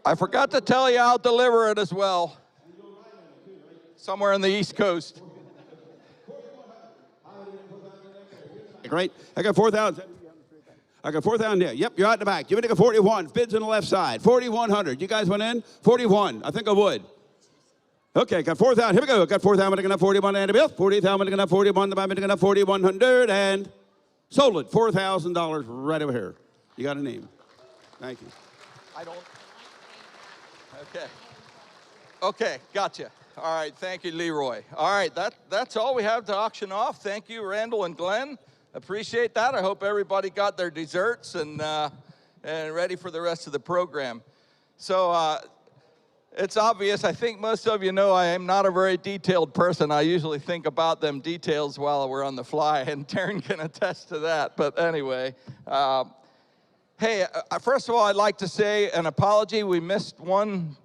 I forgot to tell you I'll deliver it as well. Somewhere on the East Coast. Great. I got 4,000. I got 4,000 there. Yep, you're out the back. You're going to go 41. Bids on the left side. 4,100. You guys went in? 41. I think I would. Okay, got 4,000. Here we go. Got 4,000. We're going to 41 and a bill. 40,000. We're going to 41. The Bible. We're going to 4,100 and sold it. $4,000 right over here. You got a name. Thank you. I don't. Okay. Okay, gotcha. All right, thank you, Leroy. All right, that's all we have to auction off. Thank you, Randall and Glenn. Appreciate that. I hope everybody got their desserts and ready for the rest of the program. So it's obvious. I think most of you know I am not a very detailed person. I usually think about them details while we're on the fly, and Taryn can attest to that. But anyway, hey, first of all, I'd like to say an apology. We missed one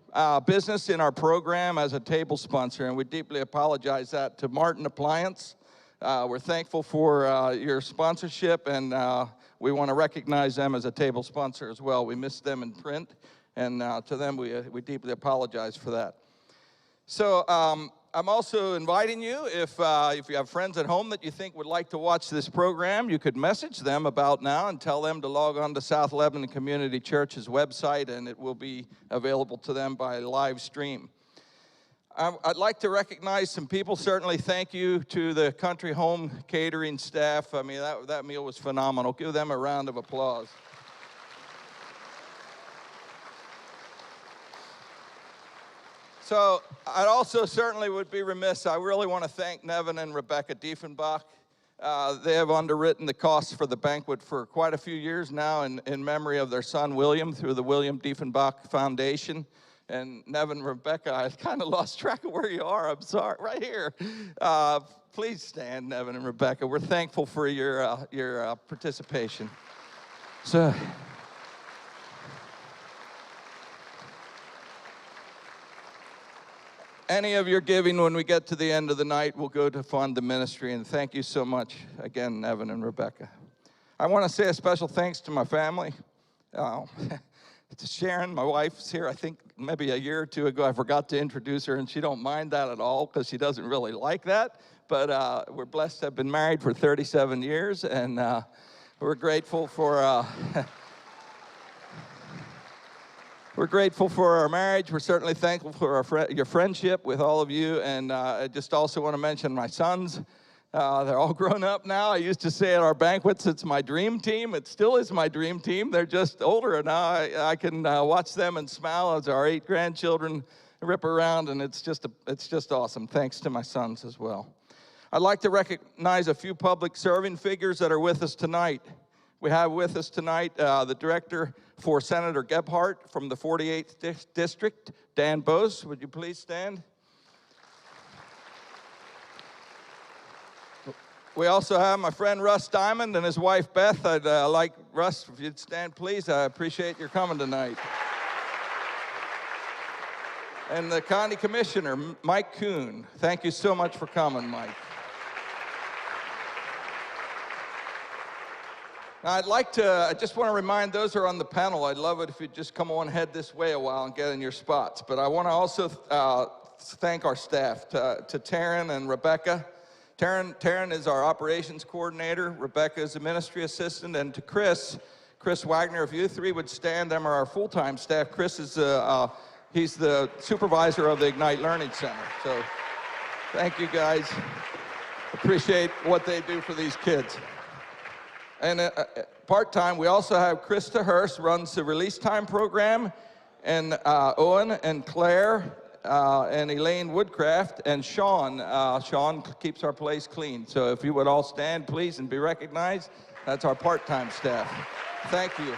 business in our program as a table sponsor, and we deeply apologize that to Martin Appliance. We're thankful for your sponsorship, and we want to recognize them as a table sponsor as well. We missed them in print, and to them we deeply apologize for that. So I'm also inviting you, if you have friends at home that you think would like to watch this program, you could message them about now and tell them to log on to South Lebanon Community Church's website, and it will be available to them by live stream. I'd like to recognize some people. Certainly thank you to the Country Home Catering staff. I mean, that meal was phenomenal. Give them a round of applause. So I also certainly would be remiss. I really want to thank Nevin and Rebecca Diefenbach. They have underwritten the costs for the banquet for quite a few years now in memory of their son William through the William Diefenbach Foundation. And Nevin and Rebecca, I kind of lost track of where you are. I'm sorry. Right here. Please stand, Nevin and Rebecca. We're thankful for your participation. So. Any of your giving when we get to the end of the night will go to fund the ministry, and thank you so much again, Evan and Rebecca. I want to say a special thanks to my family. To Sharon, my wife's here, I think maybe a year or two ago. I forgot to introduce her, and she don't mind that at all because she doesn't really like that. But we're blessed to have been married for 37 years, and we're grateful for we're grateful for our marriage. We're certainly thankful for your friendship with all of you. And I just also want to mention my sons. They're all grown up now. I used to say at our banquets, it's my dream team. It still is my dream team. They're just older now. I can watch them and smile as our 8 grandchildren rip around, and it's just awesome. Thanks to my sons as well. I'd like to recognize a few public serving figures that are with us tonight. We have with us tonight the director for Senator Gebhardt from the 48th District, Dan Bose. Would you please stand? We also have my friend Russ Diamond and his wife Beth. I'd like Russ, if you'd stand, please. I appreciate your coming tonight. And the County Commissioner, Mike Kuhn. Thank you so much for coming, Mike. Now, I just want to remind those who are on the panel, I'd love it if you'd just come on, head this way a while and get in your spots. But I want to also thank our staff, to Taryn and Rebecca. Taryn is our operations coordinator, Rebecca is the ministry assistant, and to Chris Wagner, if you three would stand, them are our full-time staff. Chris is he's the supervisor of the Ignite Learning Center. So thank you guys. Appreciate what they do for these kids. And part-time, we also have Krista Hurst, runs the Release Time program, and Owen and Claire and Elaine Woodcraft, and Sean. Sean keeps our place clean. So if you would all stand, please, and be recognized, that's our part-time staff. Thank you.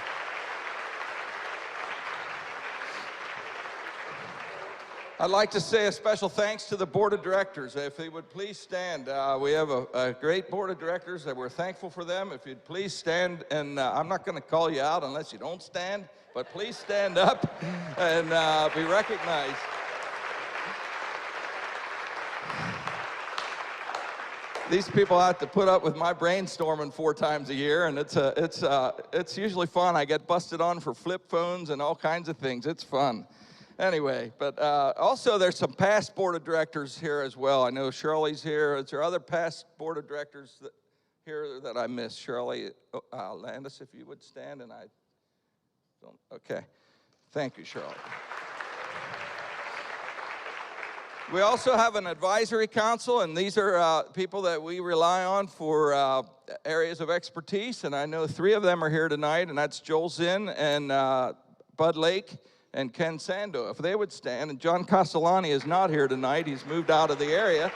I'd like to say a special thanks to the board of directors. If they would please stand. We have a great board of directors that we're thankful for them. If you'd please stand, and I'm not going to call you out unless you don't stand, but please stand up and be recognized. these people have to put up with my brainstorming 4 times a year, and it's usually fun. I get busted on for flip phones and all kinds of things. It's fun. Anyway, but also there's some past board of directors here as well. I know Shirley's here. Is there other past board of directors here that I missed? Shirley Landis, if you would stand, and I don't. Okay, thank you, Shirley. We also have an advisory council, and these are people that we rely on for areas of expertise, and I know 3 of them are here tonight, and that's Joel Zinn and Bud Lake and Ken Sando. If they would stand, and John Castellani is not here tonight. He's moved out of the area.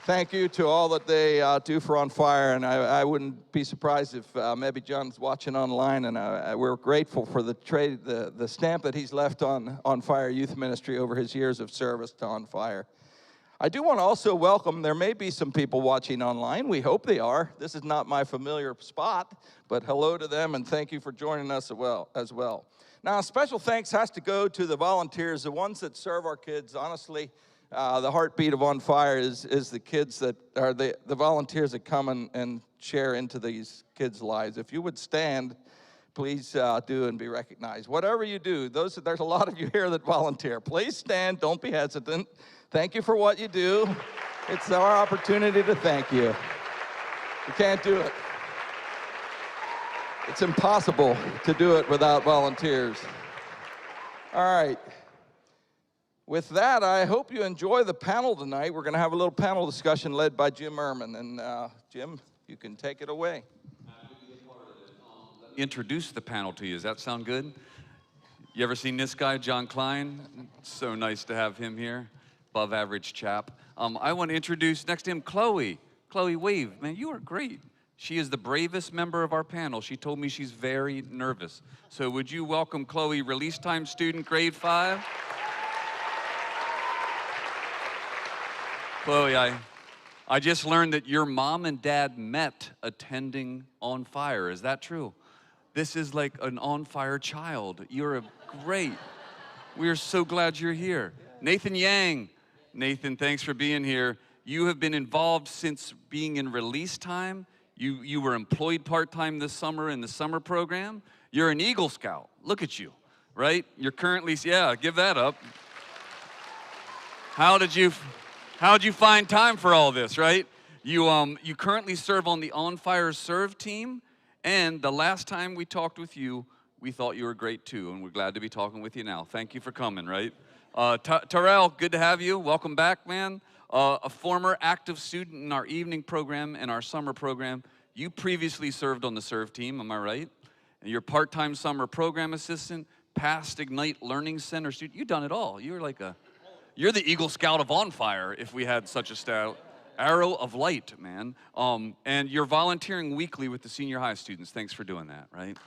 Thank you to all that they do for OnFire, and I wouldn't be surprised if maybe John's watching online, and we're grateful for the stamp that he's left on OnFire Youth Ministry over his years of service to OnFire. I do want to also welcome, there may be some people watching online. We hope they are. This is not my familiar spot, but hello to them, and thank you for joining us as well. Now, special thanks has to go to the volunteers, the ones that serve our kids. Honestly, the heartbeat of OnFire is the kids that are the volunteers that come and share into these kids' lives. If you would stand, please do and be recognized. Whatever you do, there's a lot of you here that volunteer. Please stand, don't be hesitant. Thank you for what you do. It's our opportunity to thank you. You can't do it. It's impossible to do it without volunteers. All right. With that, I hope you enjoy the panel tonight. We're going to have a little panel discussion led by Jim Ehrman. And Jim, you can take it away. Let me introduce the panel to you. Does that sound good? You ever seen this guy, John Klein? So nice to have him here. Above average chap. I want to introduce next to him Chloe. Chloe, wave. Man, you are great. She is the bravest member of our panel. She told me she's very nervous. So would you welcome Chloe, release time student, grade 5? Chloe, I just learned that your mom and dad met attending OnFire. Is that true? This is like an OnFire child. You're great. We are so glad you're here. Nathan Yang. Nathan, thanks for being here. You have been involved since being in release time. You were employed part-time this summer in the summer program. You're an Eagle Scout. Look at you, right? You're currently, yeah, give that up. How'd you find time for all this, right? You currently serve on the OnFire Serve team, and the last time we talked with you, we thought you were great too, and we're glad to be talking with you now. Thank you for coming, right? Terrell, good to have you. Welcome back, man. A former active student in our evening program and our summer program. You previously served on the Serve team, am I right? And you're part-time summer program assistant, past Ignite Learning Center student. You've done it all. You're the Eagle Scout of OnFire, if we had such a style. Arrow of light, man. And you're volunteering weekly with the senior high students. Thanks for doing that, right?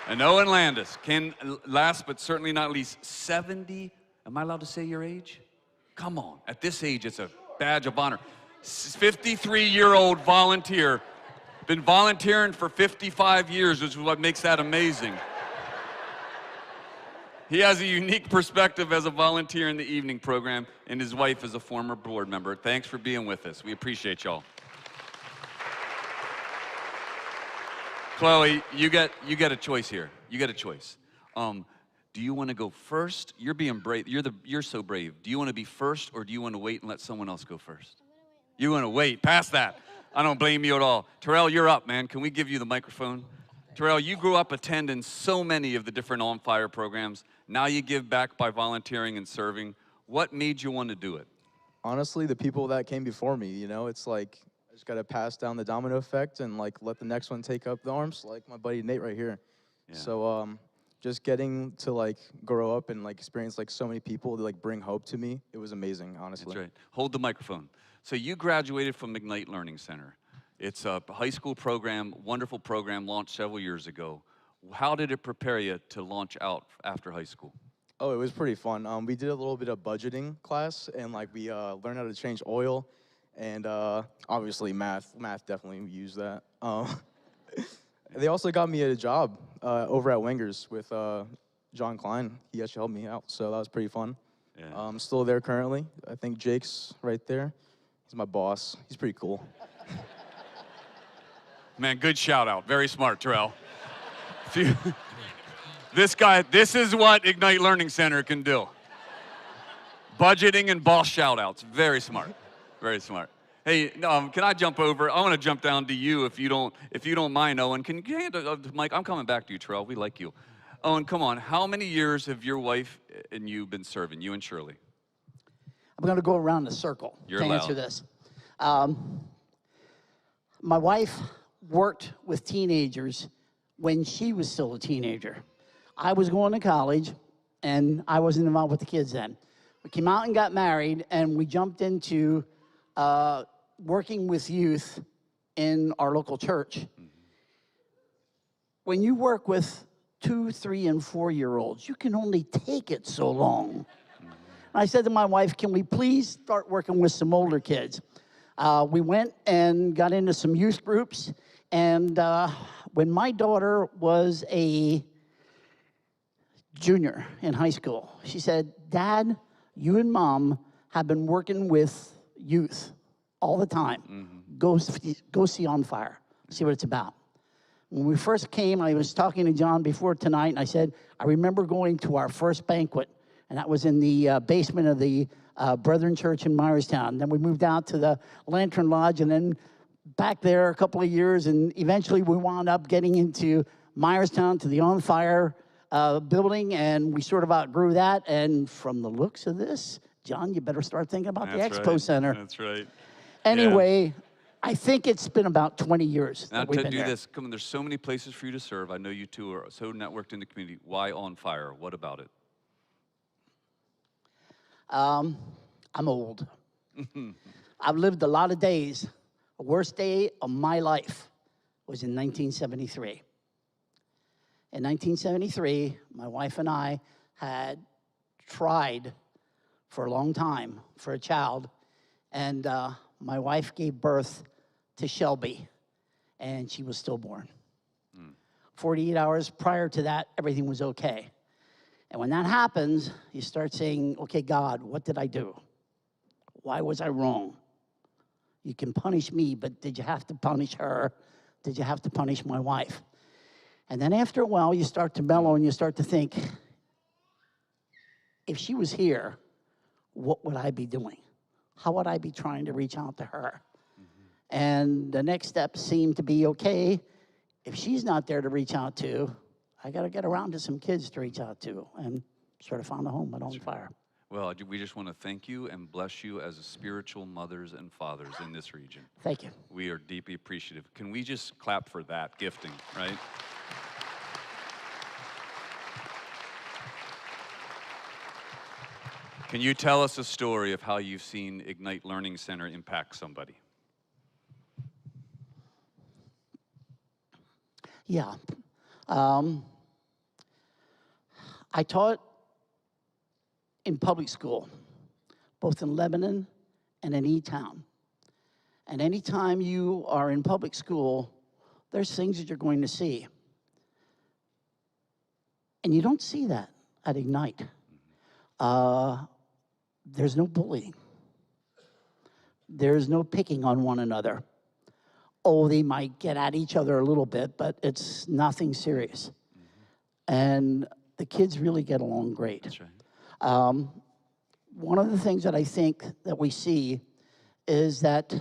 And Owen Landis, last but certainly not least, 70, am I allowed to say your age? Come on, at this age, it's a badge of honor. 53-year-old volunteer, been volunteering for 55 years, which is what makes that amazing. He has a unique perspective as a volunteer in the evening program, and his wife is a former board member. Thanks for being with us. We appreciate y'all. Chloe, you get a choice here. You get a choice. Do you want to go first? You're being brave. You're so brave. Do you want to be first, or do you want to wait and let someone else go first? You want to wait. Pass that. I don't blame you at all. Terrell, you're up, man. Can we give you the microphone? Terrell, you grew up attending so many of the different OnFire programs. Now you give back by volunteering and serving. What made you want to do it? Honestly, the people that came before me, you know, it's like I just got to pass down the domino effect and like let the next one take up the arms, like my buddy Nate right here. Yeah. So just getting to like grow up and like experience like so many people to like bring hope to me, it was amazing, honestly. That's right. Hold the microphone. So you graduated from Ignite Learning Center. It's a high school program, wonderful program, launched several years ago. How did it prepare you to launch out after high school? Oh, it was pretty fun. We did a little bit of budgeting class, and like we learned how to change oil, and obviously math. Math definitely used that. They also got me a job over at Wenger's with John Klein. He actually helped me out, so that was pretty fun. Yeah. I'm still there currently. I think Jake's right there. He's my boss. He's pretty cool. Man, good shout out. Very smart, Terrell. This guy, this is what Ignite Learning Center can do. Budgeting and boss shout outs. Very smart. Very smart. Hey, can I jump over? I want to jump down to you if you don't mind, Owen. Can you hand the mic? I'm coming back to you, Terrell. We like you. Owen, come on. How many years have your wife and you been serving, you and Shirley? I'm going to go around the circle You're to allowed. answer this. My wife worked with teenagers when she was still a teenager. I was going to college, and I wasn't involved with the kids then. We came out and got married, and we jumped into working with youth in our local church. Mm-hmm. When you work with 2, 3, and 4-year-olds, you can only take it so long. Mm-hmm. I said to my wife, can we please start working with some older kids? We went and got into some youth groups, and when my daughter was a junior in high school, she said, Dad, you and Mom have been working with youth all the time. Mm-hmm. Go see OnFire, see what it's about. When we first came, I was talking to John before tonight, and I said, I remember going to our first banquet, and that was in the basement of the Brethren Church in Myerstown. Then we moved out to the Lantern Lodge, and then back there a couple of years, and eventually we wound up getting into Myerstown to the OnFire building, and we sort of outgrew that. And from the looks of this, John, you better start thinking about the Expo Center. That's right. Anyway, yeah. I think it's been about 20 years now that we've to been do there. this, come on, there's so many places for you to serve. I know you two are so networked in the community. Why OnFire? What about it? I'm old. I've lived a lot of days. The worst day of my life was in 1973. In 1973, my wife and I had tried for a long time for a child, and my wife gave birth to Shelby, and she was stillborn. 48 hours prior to that, everything was okay. And when that happens, you start saying, okay, God, what did I do? Why was I wrong? You can punish me, but did you have to punish her? Did you have to punish my wife? And then after a while, you start to mellow and you start to think, if she was here, what would I be doing? How would I be trying to reach out to her? Mm-hmm. And the next step seemed to be, okay, if she's not there to reach out to, I got to get around to some kids to reach out to, and sort of found a home at OnFire. Well, we just want to thank you and bless you as spiritual mothers and fathers in this region. Thank you. We are deeply appreciative. Can we just clap for that gifting, right? Can you tell us a story of how you've seen Ignite Learning Center impact somebody? Yeah. I taught in public school, both in Lebanon and in E-Town. And anytime you are in public school, there's things that you're going to see. And you don't see that at Ignite. There's no bullying. There's no picking on one another. Oh, they might get at each other a little bit, but it's nothing serious. Mm-hmm. And the kids really get along great. That's right. One of the things that I think that we see is that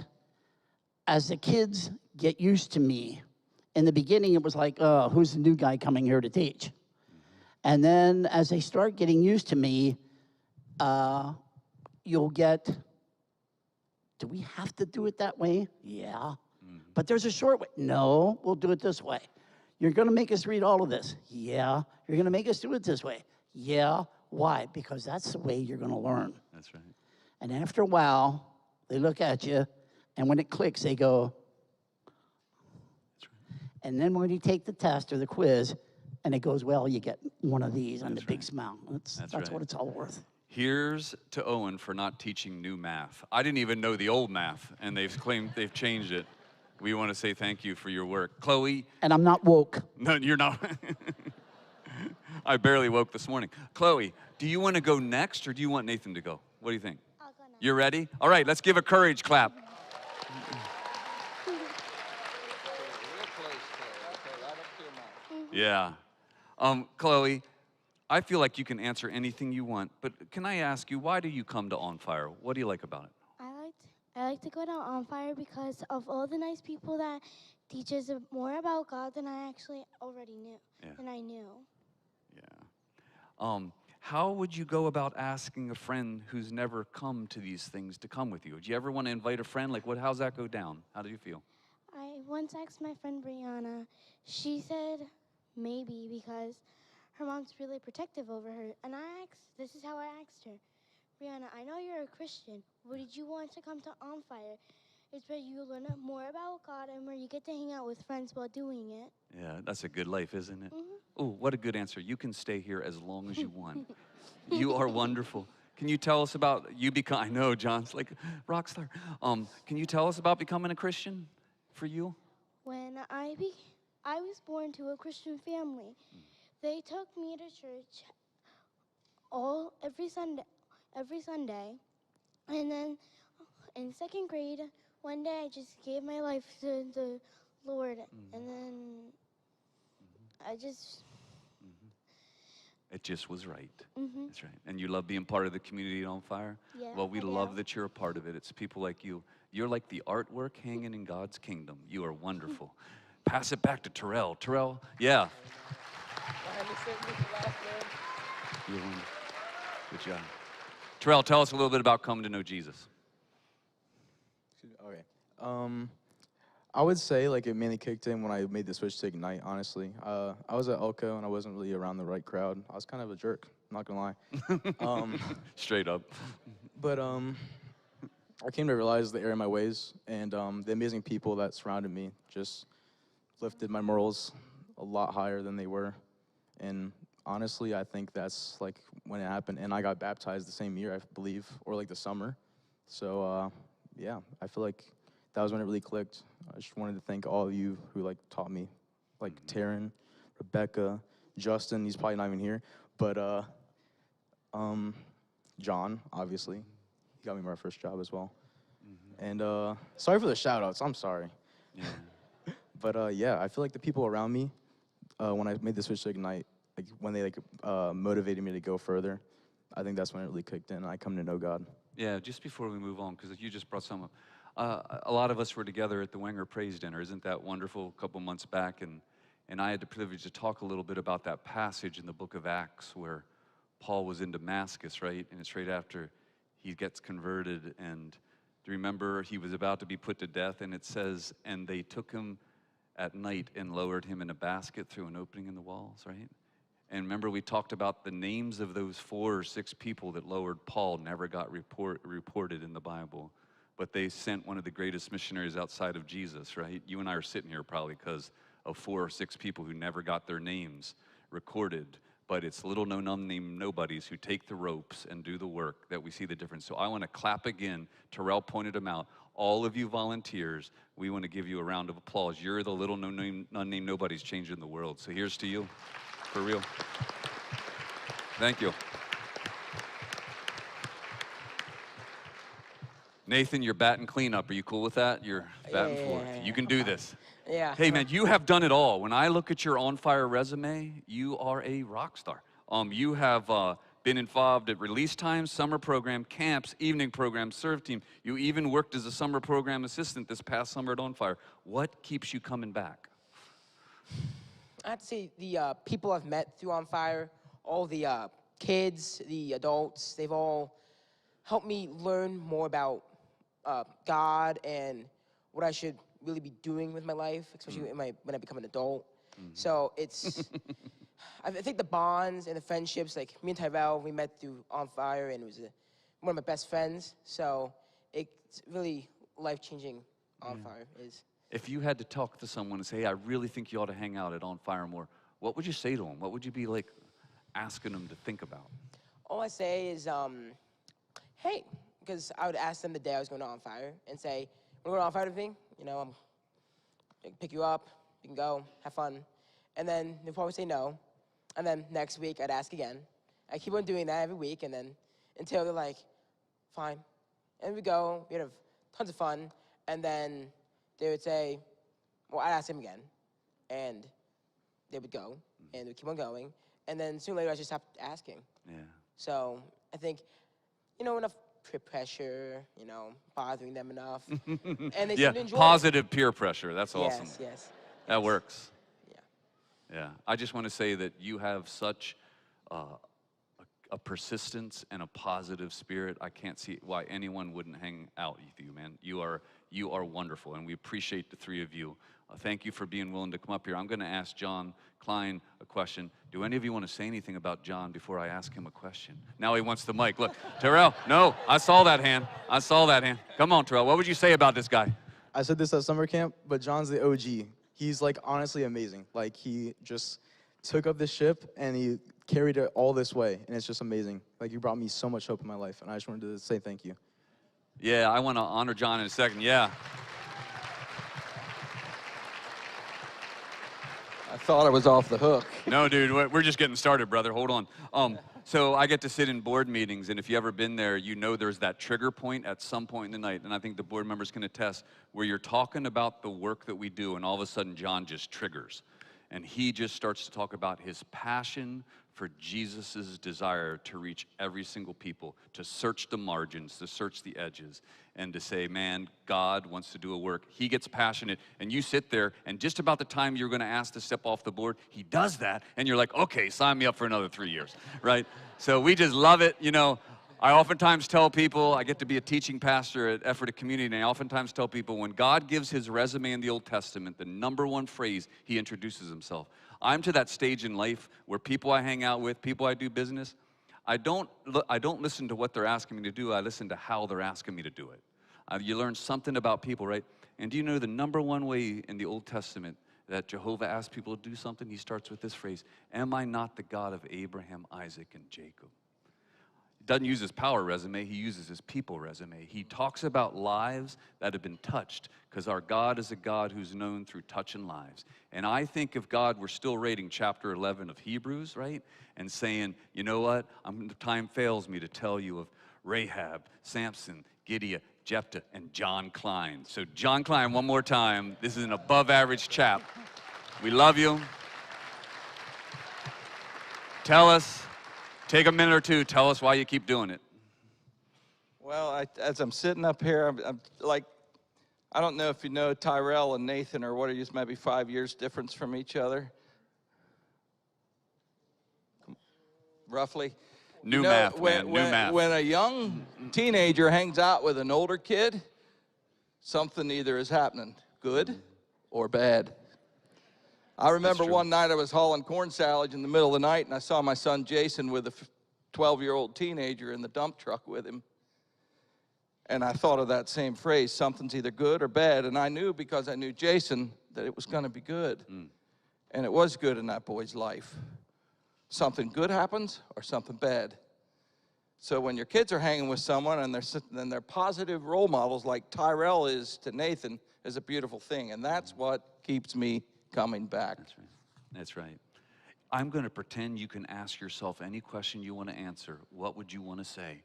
as the kids get used to me, in the beginning it was like, who's the new guy coming here to teach? Mm-hmm. And then as they start getting used to me, you'll get, do we have to do it that way? Yeah. Mm-hmm. But there's a short way. No, we'll do it this way. You're going to make us read all of this. Yeah. You're going to make us do it this way. Yeah. Why? Because that's the way you're going to learn. That's right. And after a while, they look at you, and when it clicks, they go. That's right. And then when you take the test or the quiz, and it goes well, you get one of these and the big smile. That's right. What it's all worth. Here's to Owen for not teaching new math. I didn't even know the old math, and they've claimed they've changed it. We want to say thank you for your work. Chloe. And I'm not woke. No, you're not. I barely woke this morning. Chloe, do you want to go next or do you want Nathan to go? What do you think? I'll go next. You're ready? All right, let's give a courage clap. Yeah. Chloe, I feel like you can answer anything you want, but can I ask you, why do you come to OnFire? What do you like about it? I like to go to OnFire because of all the nice people that teach us more about God than I actually already knew. Yeah. Than I knew. Yeah. How would you go about asking a friend who's never come to these things to come with you? Do you ever want to invite a friend? Like, how's that go down? How do you feel? I once asked my friend Brianna. She said maybe because her mom's really protective over her. And this is how I asked her. Brianna, I know you're a Christian. Would you want to come to OnFire? It's where you learn more about God and where you get to hang out with friends while doing it. Yeah, that's a good life, isn't it? Mm-hmm. Oh, what a good answer. You can stay here as long as you want. You are wonderful. Can you tell us about I know John's like rock star. Can you tell us about becoming a Christian for you? When I was born to a Christian family. They took me to church every Sunday. And then in second grade, one day I just gave my life to the Lord. And then I just... It just was right. That's right. And you love being part of the community at OnFire? Yeah, Well, we I love do. that you're a part of it. It's people like you. You're like the artwork hanging in God's kingdom. You are wonderful. Pass it back to Terrell. Terrell, yeah. You're wonderful. Good job. Terrell, tell us a little bit about coming to know Jesus. Okay. I would say like it mainly kicked in when I made the switch to Ignite, honestly. I was at Elko and I wasn't really around the right crowd. I was kind of a jerk, not gonna lie. Straight up. But I came to realize the error in my ways, and the amazing people that surrounded me just lifted my morals a lot higher than they were. And honestly, I think that's like when it happened. And I got baptized the same year, I believe, or like the summer. So yeah, I feel like that was when it really clicked. I just wanted to thank all of you who like taught me, like Taryn, Rebecca, Justin. He's probably not even here, but John, obviously, he got me my first job as well. And sorry for the shout outs. I'm sorry. Yeah. But yeah, I feel like the people around me, when I made the switch to Ignite, like when they motivated me to go further, I think that's when it really kicked in. And I come to know God. Yeah, just before we move on, because you just brought some up. A lot of us were together at the Wenger Praise Dinner. Isn't that wonderful? A couple months back, and I had the privilege to talk a little bit about that passage in the book of Acts where Paul was in Damascus, right? And it's right after he gets converted, and do you remember he was about to be put to death, and it says, and they took him at night and lowered him in a basket through an opening in the walls, right? And remember we talked about the names of those 4 or 6 people that lowered Paul never got reported in the Bible. But they sent one of the greatest missionaries outside of Jesus, right? You and I are sitting here probably because of 4 or 6 people who never got their names recorded. But it's little known unnamed nobodies who take the ropes and do the work that we see the difference. So I want to clap again. Terrell pointed them out. All of you volunteers, we want to give you a round of applause. You're the little known unnamed nobodies changing the world. So here's to you, for real. Thank you. Nathan, you're batting cleanup. Are you cool with that? You're batting fourth. You can do this. Yeah. Hey, man, you have done it all. When I look at your OnFire resume, you are a rock star. You have been involved at release times, summer program, camps, evening programs, serve team. You even worked as a summer program assistant this past summer at OnFire. What keeps you coming back? I have to say the people I've met through OnFire, all the kids, the adults, they've all helped me learn more about God and what I should really be doing with my life, especially when I become an adult. So it's, I think the bonds and the friendships, like me and Tyrell, we met through OnFire, and it was one of my best friends. So it's really life-changing. OnFire is. If you had to talk to someone and say, hey, I really think you ought to hang out at OnFire more, what would you say to them? What would you be like asking them to think about? All I say is, hey, because I would ask them the day I was going to OnFire and say, we're going to OnFire everything, you know, I can pick you up, you can go, have fun. And then they'll probably say no. And then next week, I'd ask again. I keep on doing that every week, and then until they're like, fine. And we'd go, we'd have tons of fun, and then they would say, well, I'd ask them again, and they would go, and we'd keep on going, and then sooner or later, I just stopped asking. Yeah. So I think, enough peer pressure, bothering them enough, and they Yeah, seem to enjoy positive peer pressure. That's awesome. Yes. That works. Yeah. Yeah. I just want to say that you have such a persistence and a positive spirit. I can't see why anyone wouldn't hang out with you, man. You are wonderful, and we appreciate the three of you. Thank you for being willing to come up here. I'm going to ask John Klein a question. Do any of you want to say anything about John before I ask him a question? Now he wants the mic. Look, Terrell, no, I saw that hand. Come on, Terrell, what would you say about this guy? I said this at summer camp, but John's the OG. He's like honestly amazing. Like he just took up this ship and he carried it all this way, and it's just amazing. Like you brought me so much hope in my life, and I just wanted to say thank you. Yeah, I want to honor John in a second. Yeah. I thought I was off the hook. No, dude, we're just getting started, brother. Hold on. So I get to sit in board meetings, and if you've ever been there, you know there's that trigger point at some point in the night, and I think the board members can attest, where you're talking about the work that we do, and all of a sudden John just triggers. And he just starts to talk about his passion for Jesus' desire to reach every single people, to search the margins, to search the edges, and to say, man, God wants to do a work. He gets passionate, and you sit there, and just about the time you're going to ask to step off the board, he does that, and you're like, okay, sign me up for another 3 years, right? So we just love it. I oftentimes tell people, I get to be a teaching pastor at Effort of Community, and I oftentimes tell people when God gives his resume in the Old Testament, the number one phrase, he introduces himself. I'm to that stage in life where people I hang out with, people I do business, I don't listen to what they're asking me to do, I listen to how they're asking me to do it. You learn something about people, right? And do you know the number one way in the Old Testament that Jehovah asks people to do something? He starts with this phrase, am I not the God of Abraham, Isaac, and Jacob? He doesn't use his power resume, he uses his people resume. He talks about lives that have been touched, because our God is a God who's known through touching lives. And I think if God were still reading chapter 11 of Hebrews, right, and saying, you know what, time fails me to tell you of Rahab, Samson, Gideon, Jephthah, and John Klein. So John Klein, one more time. This is an above average chap. We love you. Tell us, take a minute or two, tell us why you keep doing it. Well, as I'm sitting up here, I'm like, I don't know if you know Tyrell and Nathan, or what are you, maybe 5 years difference from each other? Roughly. New math, man, new math. When a young teenager hangs out with an older kid, something either is happening, good or bad. I remember one night I was hauling corn silage in the middle of the night, and I saw my son Jason with a 12-year-old teenager in the dump truck with him. And I thought of that same phrase, something's either good or bad. And I knew, because I knew Jason, that it was going to be good. And it was good in that boy's life. Something good happens or something bad. So when your kids are hanging with someone and they're positive role models like Tyrell is to Nathan, is a beautiful thing. And that's what keeps me coming back. That's right. That's right. I'm going to pretend you can ask yourself any question you want to answer. What would you want to say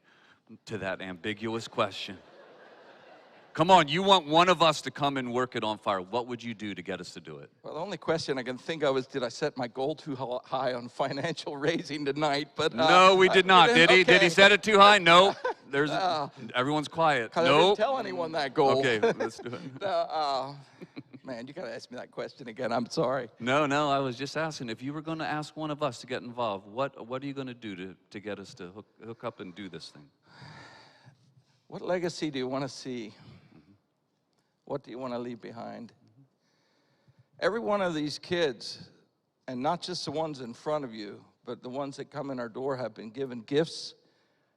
to that ambiguous question? Come on, you want one of us to come and work at OnFire. What would you do to get us to do it? Well, the only question I can think of is, did I set my goal too high on financial raising tonight? But no, we did not. Did he? Okay. Did he set it too high? No. There's everyone's quiet. I didn't tell anyone that goal. Okay, let's do it. Man, you got to ask me that question again. I'm sorry. No, I was just asking, if you were going to ask one of us to get involved, what are you going to do to get us to hook up and do this thing? What legacy do you want to see? What do you want to leave behind? Every one of these kids, and not just the ones in front of you, but the ones that come in our door, have been given gifts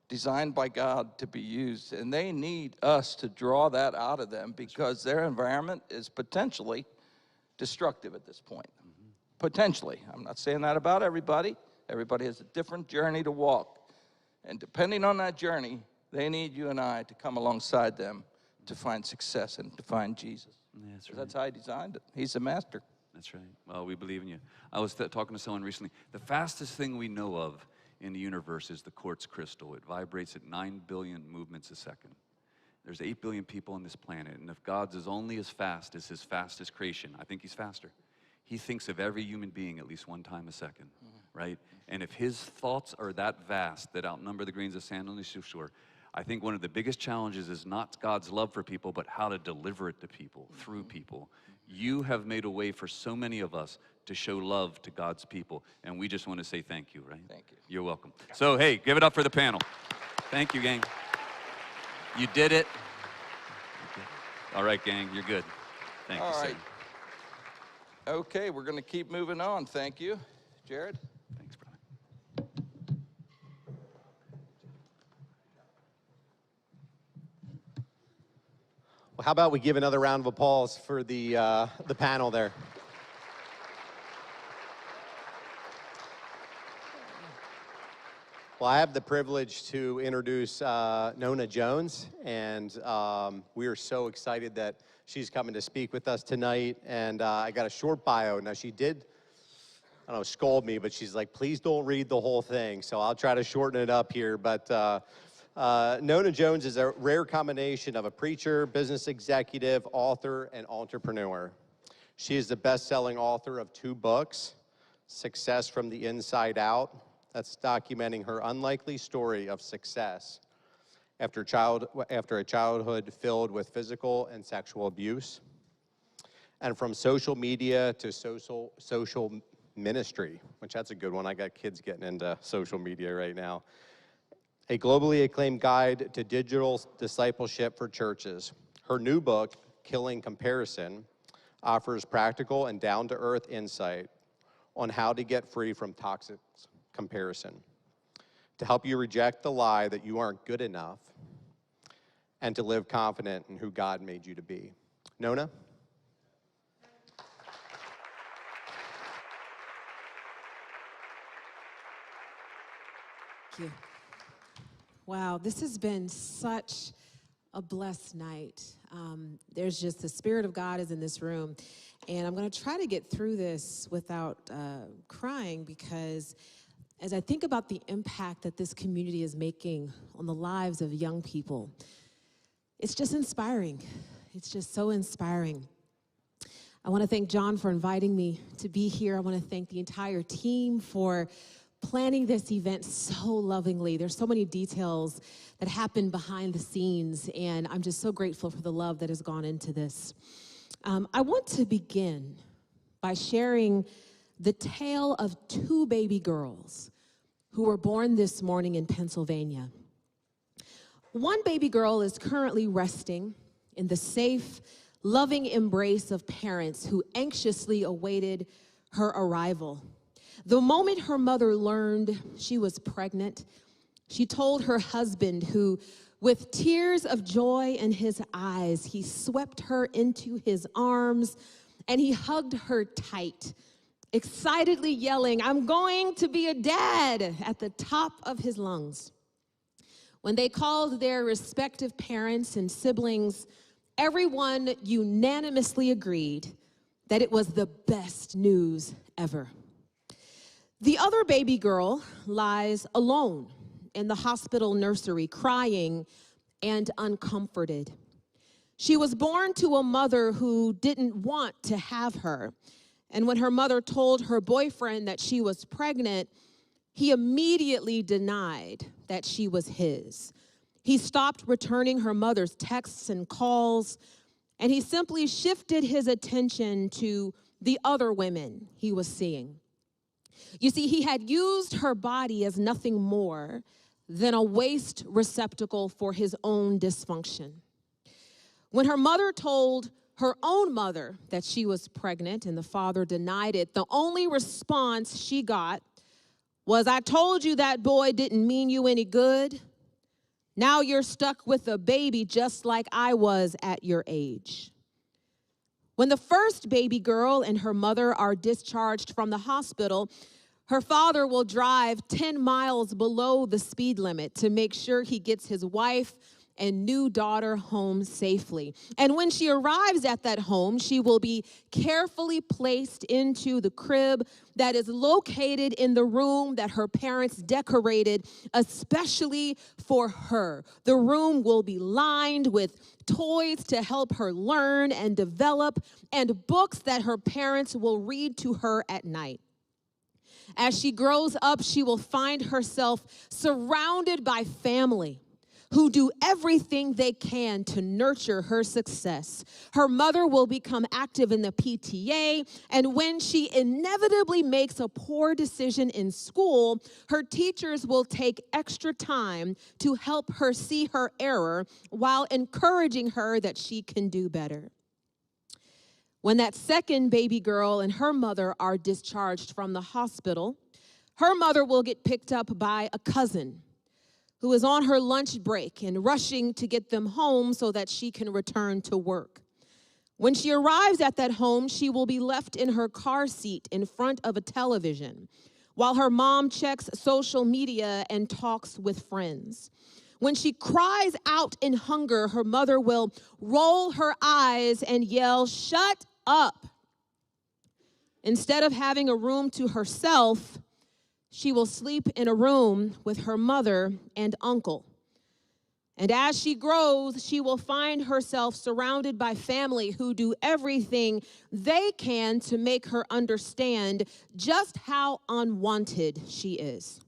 designed by God to be used. And they need us to draw that out of them, because their environment is potentially destructive at this point. Potentially. I'm not saying that about everybody. Everybody has a different journey to walk. And depending on that journey, they need you and I to come alongside them to find success and to find Jesus. That's right. That's how he designed it. He's the master. That's right. Well, we believe in you. I was talking to someone recently. The fastest thing we know of in the universe is the quartz crystal. It vibrates at 9 billion movements a second. There's 8 billion people on this planet, and if God's is only as fast as his fastest creation, I think he's faster. He thinks of every human being at least one time a second, right? And if his thoughts are that vast that outnumber the grains of sand on the seashore, I think one of the biggest challenges is not God's love for people, but how to deliver it to people, through people. You have made a way for so many of us to show love to God's people, and we just want to say thank you, right? Thank you. You're welcome. So, hey, give it up for the panel. Thank you, gang. You did it. All right, gang, you're good. Thank you, sir. Okay, we're going to keep moving on. Thank you. Jared? Thanks, brother. Well, how about we give another round of applause for the panel there. Well, I have the privilege to introduce Nona Jones, and we are so excited that she's coming to speak with us tonight. And I got a short bio. Now, she did, I don't know, scold me, but she's like, please don't read the whole thing. So I'll try to shorten it up here. But Nona Jones is a rare combination of a preacher, business executive, author, and entrepreneur. She is the best-selling author of 2 books, Success from the Inside Out. That's documenting her unlikely story of success after a childhood filled with physical and sexual abuse, and from social media to social ministry, which that's a good one. I got kids getting into social media right now. A globally acclaimed guide to digital discipleship for churches. Her new book, Killing Comparison, offers practical and down-to-earth insight on how to get free from toxic comparison, to help you reject the lie that you aren't good enough and to live confident in who God made you to be. Nona? Thank you. Wow, this has been such a blessed night. There's just the Spirit of God is in this room. And I'm going to try to get through this without crying, because as I think about the impact that this community is making on the lives of young people, it's just inspiring. It's just so inspiring. I want to thank John for inviting me to be here. I want to thank the entire team for planning this event so lovingly. There's so many details that happen behind the scenes, and I'm just so grateful for the love that has gone into this. I want to begin by sharing the tale of 2 baby girls who were born this morning in Pennsylvania. One baby girl is currently resting in the safe, loving embrace of parents who anxiously awaited her arrival. The moment her mother learned she was pregnant, she told her husband, who, with tears of joy in his eyes, he swept her into his arms and he hugged her tight, excitedly yelling, "I'm going to be a dad," at the top of his lungs. When they called their respective parents and siblings, everyone unanimously agreed that it was the best news ever. The other baby girl lies alone in the hospital nursery, crying and uncomforted. She was born to a mother who didn't want to have her. And when her mother told her boyfriend that she was pregnant, he immediately denied that she was his. He stopped returning her mother's texts and calls, and he simply shifted his attention to the other women he was seeing. You see, he had used her body as nothing more than a waste receptacle for his own dysfunction. When her mother told her own mother that she was pregnant and the father denied it, the only response she got was, "I told you that boy didn't mean you any good. Now you're stuck with a baby just like I was at your age." When the first baby girl and her mother are discharged from the hospital, her father will drive 10 miles below the speed limit to make sure he gets his wife and new daughter home safely. And when she arrives at that home, she will be carefully placed into the crib that is located in the room that her parents decorated especially for her. The room will be lined with toys to help her learn and develop, and books that her parents will read to her at night. As she grows up, she will find herself surrounded by family who do everything they can to nurture her success. Her mother will become active in the PTA, and when she inevitably makes a poor decision in school, her teachers will take extra time to help her see her error while encouraging her that she can do better. When that second baby girl and her mother are discharged from the hospital, her mother will get picked up by a cousin who is on her lunch break and rushing to get them home so that she can return to work. When she arrives at that home, she will be left in her car seat in front of a television while her mom checks social media and talks with friends. When she cries out in hunger, her mother will roll her eyes and yell, "Shut up." Instead of having a room to herself, she will sleep in a room with her mother and uncle. And as she grows, she will find herself surrounded by family who do everything they can to make her understand just how unwanted she is.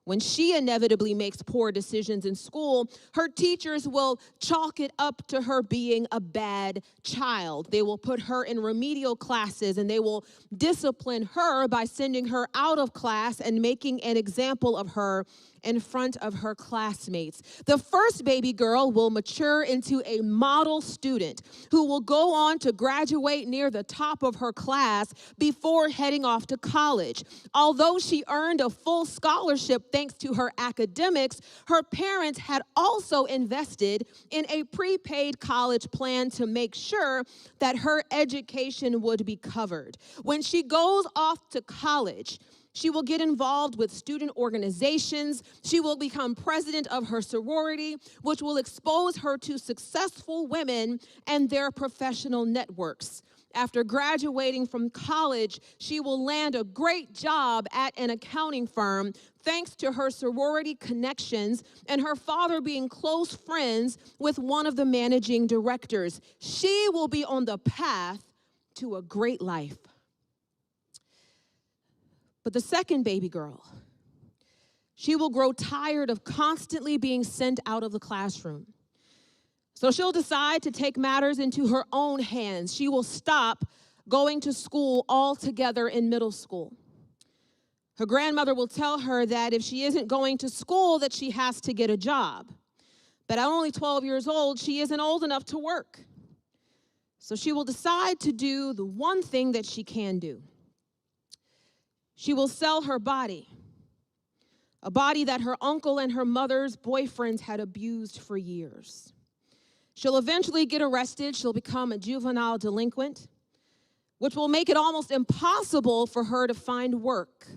When she inevitably makes poor decisions in school, her teachers will chalk it up to her being a bad child. They will put her in remedial classes, and they will discipline her by sending her out of class and making an example of her in front of her classmates. The first baby girl will mature into a model student who will go on to graduate near the top of her class before heading off to college. Although she earned a full scholarship thanks to her academics, her parents had also invested in a prepaid college plan to make sure that her education would be covered. When she goes off to college, she will get involved with student organizations. She will become president of her sorority, which will expose her to successful women and their professional networks. After graduating from college, she will land a great job at an accounting firm thanks to her sorority connections and her father being close friends with one of the managing directors. She will be on the path to a great life. But the second baby girl, she will grow tired of constantly being sent out of the classroom. So she'll decide to take matters into her own hands. She will stop going to school altogether in middle school. Her grandmother will tell her that if she isn't going to school, that she has to get a job. But at only 12 years old, she isn't old enough to work. So she will decide to do the one thing that she can do. She will sell her body, a body that her uncle and her mother's boyfriends had abused for years. She'll eventually get arrested. She'll become a juvenile delinquent, which will make it almost impossible for her to find work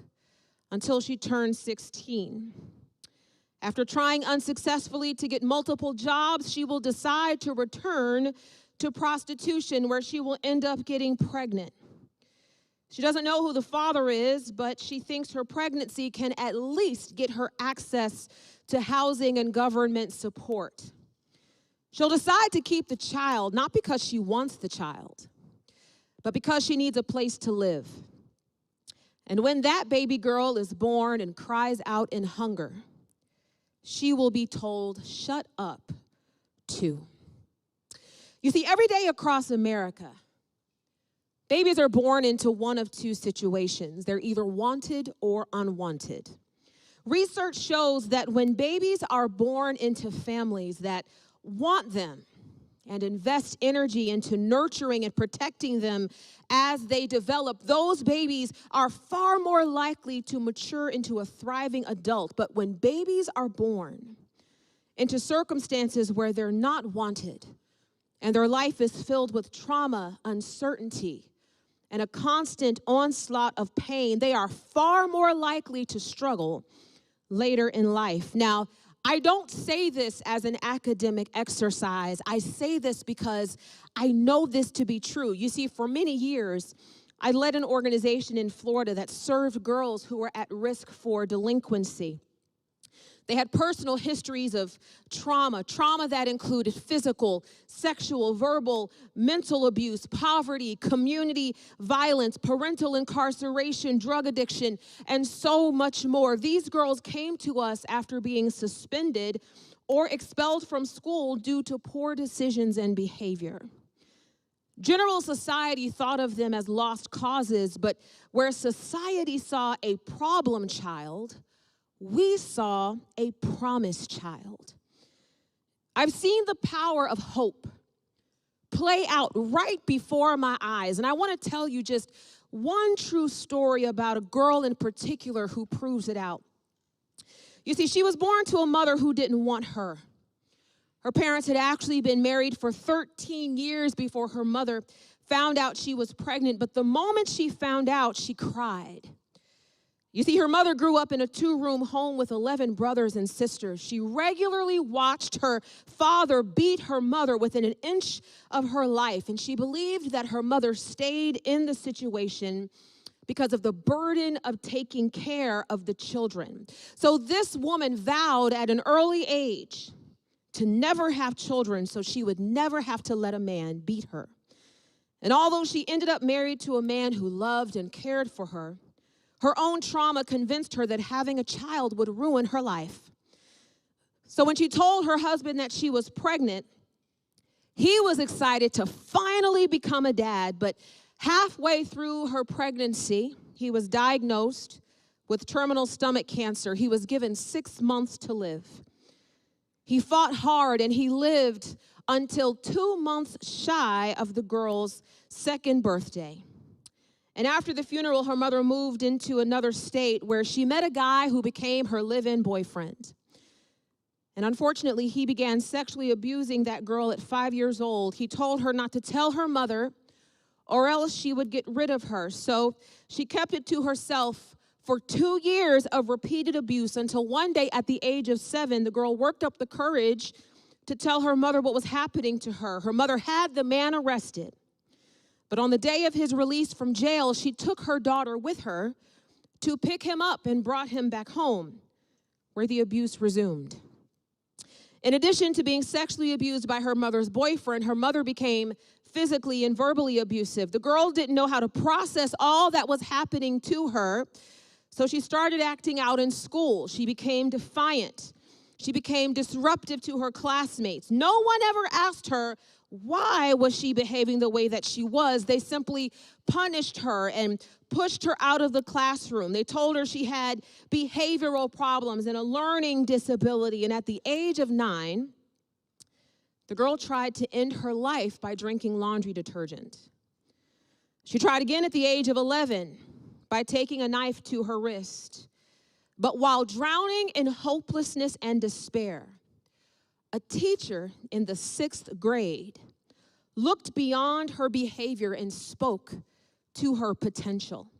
until she turns 16. After trying unsuccessfully to get multiple jobs, she will decide to return to prostitution, where she will end up getting pregnant. She doesn't know who the father is, but she thinks her pregnancy can at least get her access to housing and government support. She'll decide to keep the child, not because she wants the child, but because she needs a place to live. And when that baby girl is born and cries out in hunger, she will be told, "Shut up," too. You see, every day across America, babies are born into one of two situations. They're either wanted or unwanted. Research shows that when babies are born into families that want them and invest energy into nurturing and protecting them as they develop, those babies are far more likely to mature into a thriving adult. But when babies are born into circumstances where they're not wanted and their life is filled with trauma, uncertainty, and a constant onslaught of pain, they are far more likely to struggle later in life. Now, I don't say this as an academic exercise. I say this because I know this to be true. You see, for many years, I led an organization in Florida that served girls who were at risk for delinquency. They had personal histories of trauma that included physical, sexual, verbal, mental abuse, poverty, community violence, parental incarceration, drug addiction, and so much more. These girls came to us after being suspended or expelled from school due to poor decisions and behavior. General society thought of them as lost causes, but where society saw a problem child, we saw a promised child. I've seen the power of hope play out right before my eyes, and I want to tell you just one true story about a girl in particular who proves it out. You see, she was born to a mother who didn't want her. Her parents had actually been married for 13 years before her mother found out she was pregnant, but the moment she found out, she cried. You see, her mother grew up in a 2-room home with 11 brothers and sisters. She regularly watched her father beat her mother within an inch of her life, and she believed that her mother stayed in the situation because of the burden of taking care of the children. So this woman vowed at an early age to never have children so she would never have to let a man beat her. And although she ended up married to a man who loved and cared for her, her own trauma convinced her that having a child would ruin her life. So when she told her husband that she was pregnant, he was excited to finally become a dad, but halfway through her pregnancy, he was diagnosed with terminal stomach cancer. He was given 6 months to live. He fought hard and he lived until 2 months shy of the girl's 2nd birthday. And after the funeral, her mother moved into another state where she met a guy who became her live-in boyfriend. And unfortunately, he began sexually abusing that girl at 5 years old. He told her not to tell her mother or else she would get rid of her. So she kept it to herself for 2 years of repeated abuse until one day at the age of 7, the girl worked up the courage to tell her mother what was happening to her. Her mother had the man arrested. But on the day of his release from jail, she took her daughter with her to pick him up and brought him back home, where the abuse resumed. In addition to being sexually abused by her mother's boyfriend, her mother became physically and verbally abusive. The girl didn't know how to process all that was happening to her, so she started acting out in school. She became defiant. She became disruptive to her classmates. No one ever asked her, why was she behaving the way that she was? They simply punished her and pushed her out of the classroom. They told her she had behavioral problems and a learning disability. And at the age of 9, the girl tried to end her life by drinking laundry detergent. She tried again at the age of 11 by taking a knife to her wrist. But while drowning in hopelessness and despair, a teacher in the 6th grade looked beyond her behavior and spoke to her potential.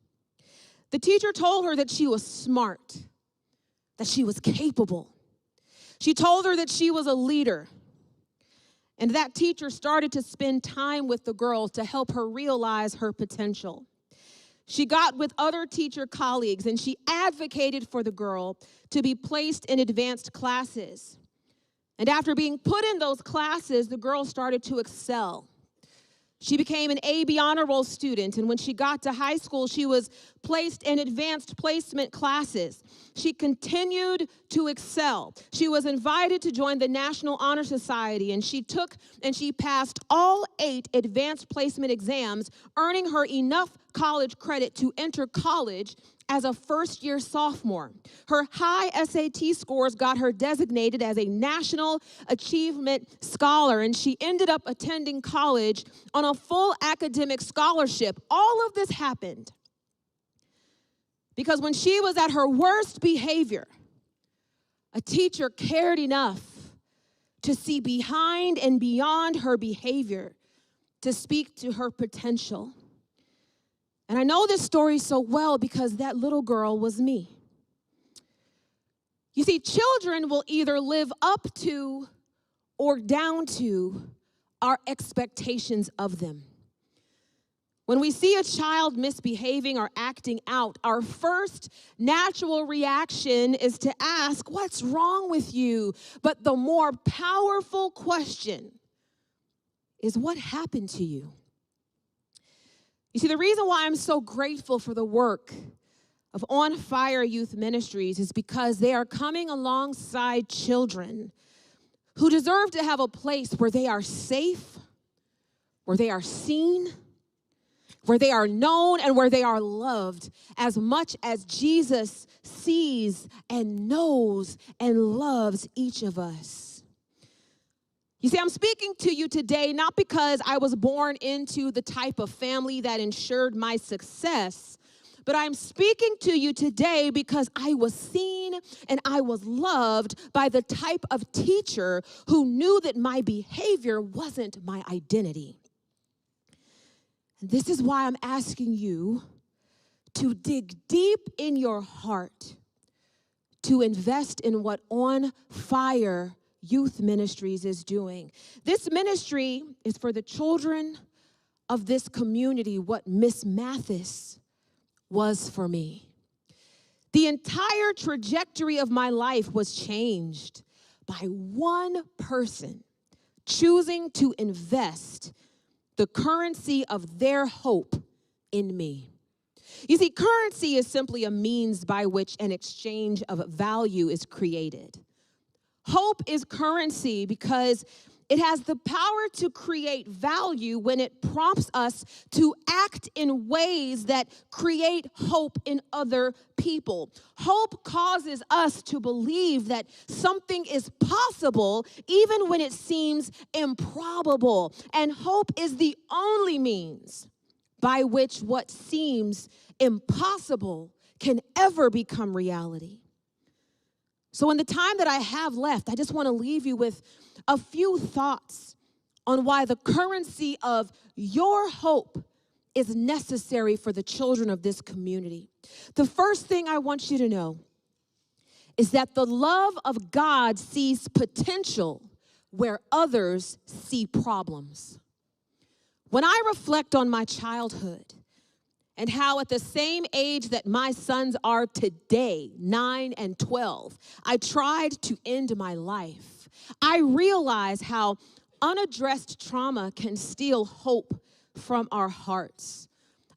The teacher told her that she was smart, that she was capable. She told her that she was a leader. And that teacher started to spend time with the girl to help her realize her potential. She got with other teacher colleagues and she advocated for the girl to be placed in advanced classes. And after being put in those classes, the girl started to excel. She became an AB honor roll student, and when she got to high school, she was placed in advanced placement classes. She continued to excel. She was invited to join the National Honor Society, and she passed all 8 advanced placement exams, earning her enough college credit to enter college as a first-year sophomore. Her high SAT scores got her designated as a National Achievement Scholar, and she ended up attending college on a full academic scholarship. All of this happened because when she was at her worst behavior, a teacher cared enough to see behind and beyond her behavior to speak to her potential. And I know this story so well because that little girl was me. You see, children will either live up to or down to our expectations of them. When we see a child misbehaving or acting out, our first natural reaction is to ask, what's wrong with you? But the more powerful question is, what happened to you? You see, the reason why I'm so grateful for the work of OnFire Youth Ministries is because they are coming alongside children who deserve to have a place where they are safe, where they are seen, where they are known, and where they are loved as much as Jesus sees and knows and loves each of us. You see, I'm speaking to you today not because I was born into the type of family that ensured my success, but I'm speaking to you today because I was seen and I was loved by the type of teacher who knew that my behavior wasn't my identity. And this is why I'm asking you to dig deep in your heart to invest in what OnFire Youth Ministries is doing. This ministry is for the children of this community, what Miss Mathis was for me. The entire trajectory of my life was changed by one person choosing to invest the currency of their hope in me. You see, currency is simply a means by which an exchange of value is created. Hope is currency because it has the power to create value when it prompts us to act in ways that create hope in other people. Hope causes us to believe that something is possible even when it seems improbable. And hope is the only means by which what seems impossible can ever become reality. So in the time that I have left, I just want to leave you with a few thoughts on why the currency of your hope is necessary for the children of this community. The first thing I want you to know is that the love of God sees potential where others see problems. When I reflect on my childhood, and how at the same age that my sons are today, 9 and 12, I tried to end my life. I realize how unaddressed trauma can steal hope from our hearts.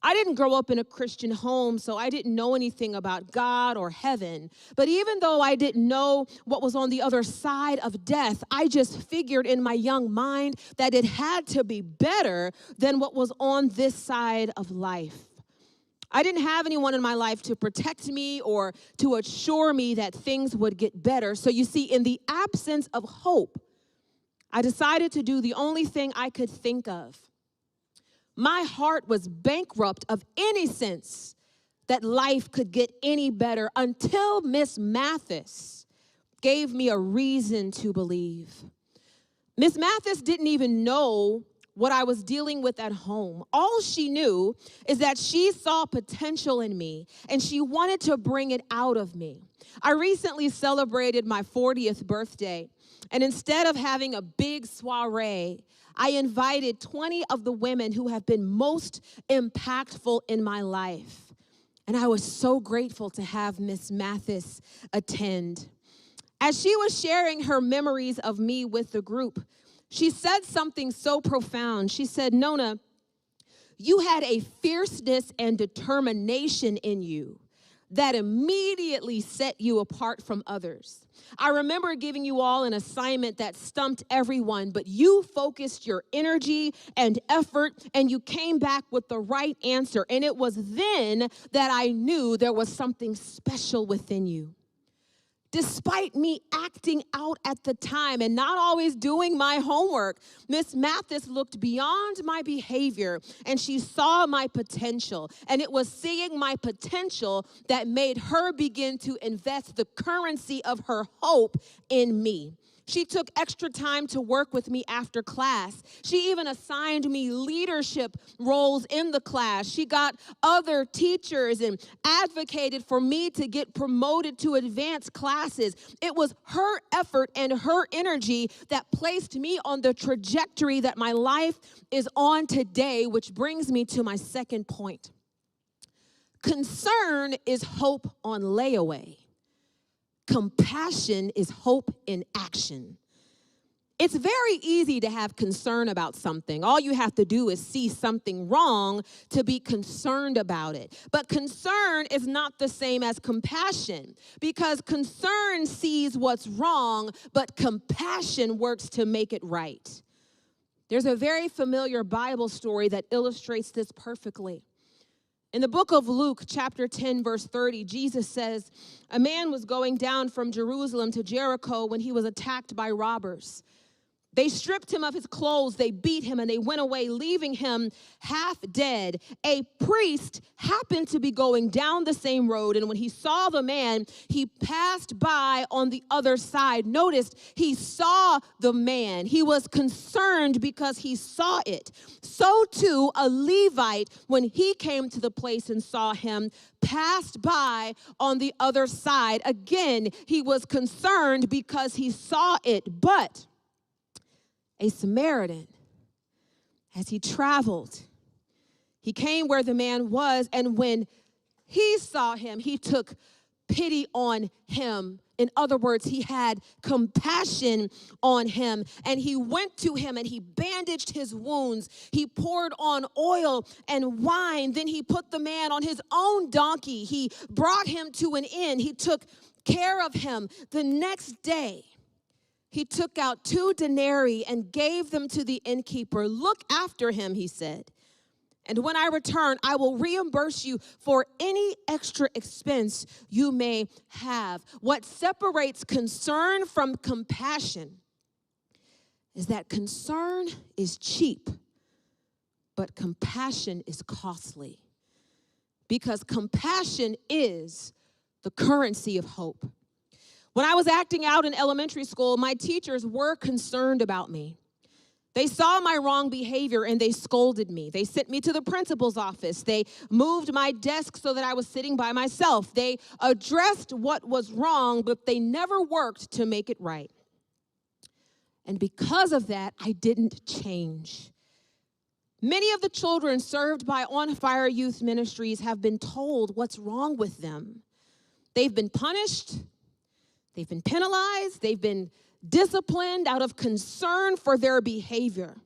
I didn't grow up in a Christian home, so I didn't know anything about God or heaven. But even though I didn't know what was on the other side of death, I just figured in my young mind that it had to be better than what was on this side of life. I didn't have anyone in my life to protect me or to assure me that things would get better. So you see, in the absence of hope, I decided to do the only thing I could think of. My heart was bankrupt of any sense that life could get any better until Miss Mathis gave me a reason to believe. Miss Mathis didn't even know what I was dealing with at home. All she knew is that she saw potential in me and she wanted to bring it out of me. I recently celebrated my 40th birthday, and instead of having a big soiree, I invited 20 of the women who have been most impactful in my life. And I was so grateful to have Miss Mathis attend. As she was sharing her memories of me with the group, she said something so profound. She said, "Nona, you had a fierceness and determination in you that immediately set you apart from others. I remember giving you all an assignment that stumped everyone, but you focused your energy and effort, and you came back with the right answer. And it was then that I knew there was something special within you." Despite me acting out at the time and not always doing my homework, Miss Mathis looked beyond my behavior and she saw my potential. And it was seeing my potential that made her begin to invest the currency of her hope in me. She took extra time to work with me after class. She even assigned me leadership roles in the class. She got other teachers and advocated for me to get promoted to advanced classes. It was her effort and her energy that placed me on the trajectory that my life is on today, which brings me to my second point. Concern is hope on layaway. Compassion is hope in action. It's very easy to have concern about something. All you have to do is see something wrong to be concerned about it. But concern is not the same as compassion, because concern sees what's wrong, but compassion works to make it right. There's a very familiar Bible story that illustrates this perfectly. In the book of Luke, chapter 10, verse 30, Jesus says, a man was going down from Jerusalem to Jericho when he was attacked by robbers. They stripped him of his clothes, they beat him, and they went away, leaving him half dead. A priest happened to be going down the same road, and when he saw the man, he passed by on the other side. Notice, he saw the man. He was concerned because he saw it. So too, a Levite, when he came to the place and saw him, passed by on the other side. Again, he was concerned because he saw it, but a Samaritan, as he traveled, he came where the man was, and when he saw him, he took pity on him. In other words, he had compassion on him, and he went to him and he bandaged his wounds. He poured on oil and wine. Then he put the man on his own donkey. He brought him to an inn. He took care of him. The next day, he took out 2 denarii and gave them to the innkeeper. Look after him, he said. And when I return, I will reimburse you for any extra expense you may have. What separates concern from compassion is that concern is cheap, but compassion is costly. Because compassion is the currency of hope. When I was acting out in elementary school, my teachers were concerned about me. They saw my wrong behavior and they scolded me. They sent me to the principal's office. They moved my desk so that I was sitting by myself. They addressed what was wrong, but they never worked to make it right. And because of that, I didn't change. Many of the children served by OnFire Youth Ministries have been told what's wrong with them. They've been punished. They've been penalized, they've been disciplined out of concern for their behavior.